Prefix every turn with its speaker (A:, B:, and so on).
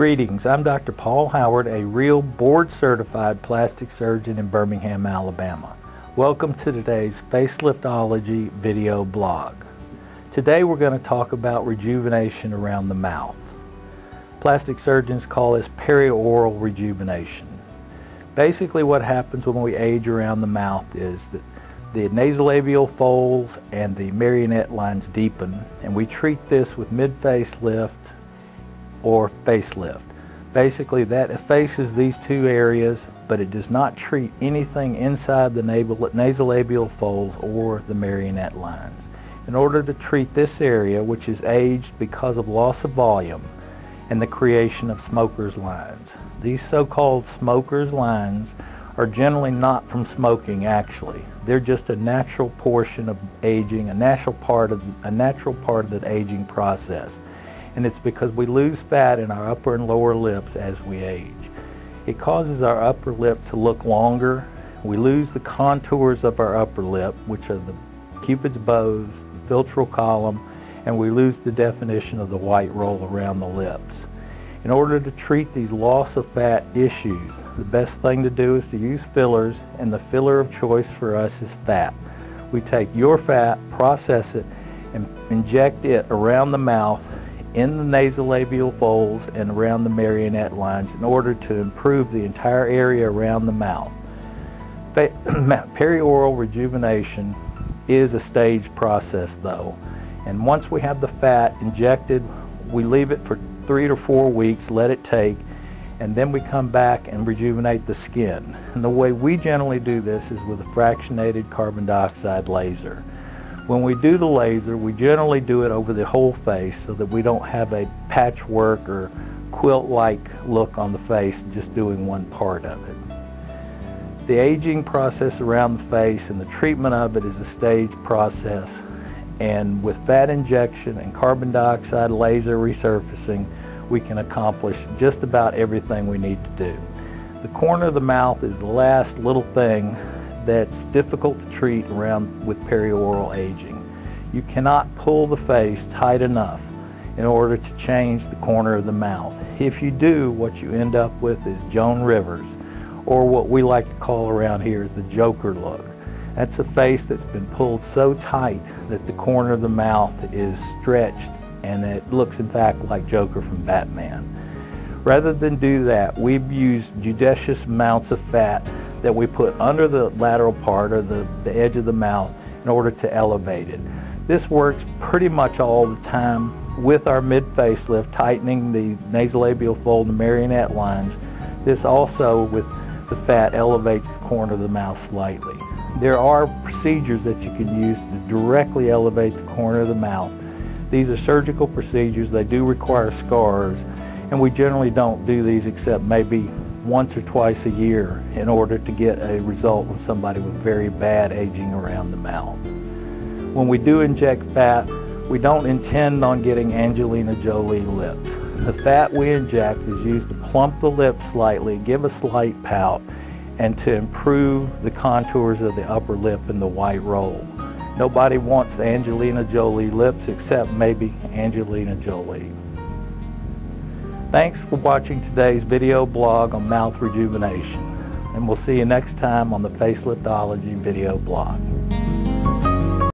A: Greetings, I'm Dr. Paul Howard, a real board-certified plastic surgeon in Birmingham, Alabama. Welcome to today's Faceliftology video blog. Today we're going to talk about rejuvenation around the mouth. Plastic surgeons call this perioral rejuvenation. Basically what happens when we age around the mouth is that the nasolabial folds and the marionette lines deepen, and we treat this with mid-facelift or facelift. Basically that effaces these two areas, but it does not treat anything inside the nasolabial folds or the marionette lines. In order to treat this area, which is aged because of loss of volume and the creation of smoker's lines. These so-called smoker's lines are generally not from smoking actually. They're just a natural portion of aging, a natural part of the aging process. And it's because we lose fat in our upper and lower lips as we age. It causes our upper lip to look longer. We lose the contours of our upper lip, which are the Cupid's bows, the philtral column, and we lose the definition of the white roll around the lips. In order to treat these loss of fat issues, the best thing to do is to use fillers, and the filler of choice for us is fat. We take your fat, process it, and inject it around the mouth, in the nasolabial folds and around the marionette lines in order to improve the entire area around the mouth. Perioral rejuvenation is a staged process though, and once we have the fat injected, we leave it for 3 to 4 weeks, let it take, and then we come back and rejuvenate the skin. And the way we generally do this is with a fractionated carbon dioxide laser. When we do the laser, we generally do it over the whole face so that we don't have a patchwork or quilt-like look on the face just doing one part of it. The aging process around the face and the treatment of it is a staged process, and with fat injection and carbon dioxide laser resurfacing, we can accomplish just about everything we need to do. The corner of the mouth is the last little thing that's difficult to treat around with perioral aging. You cannot pull the face tight enough in order to change the corner of the mouth. If you do, what you end up with is Joan Rivers, or what we like to call around here is the Joker look. That's a face that's been pulled so tight that the corner of the mouth is stretched, and it looks in fact like Joker from Batman. Rather than do that, we've used judicious amounts of fat that we put under the lateral part or the edge of the mouth in order to elevate it. This works pretty much all the time with our mid-facelift, tightening the nasolabial fold and marionette lines. This also, with the fat, elevates the corner of the mouth slightly. There are procedures that you can use to directly elevate the corner of the mouth. These are surgical procedures. They do require scars, and we generally don't do these except maybe once or twice a year in order to get a result with somebody with very bad aging around the mouth. When we do inject fat, we don't intend on getting Angelina Jolie lips. The fat we inject is used to plump the lips slightly, give a slight pout, and to improve the contours of the upper lip and the white roll. Nobody wants Angelina Jolie lips except maybe Angelina Jolie. Thanks for watching today's video blog on mouth rejuvenation, and we'll see you next time on the Faceliftology video blog.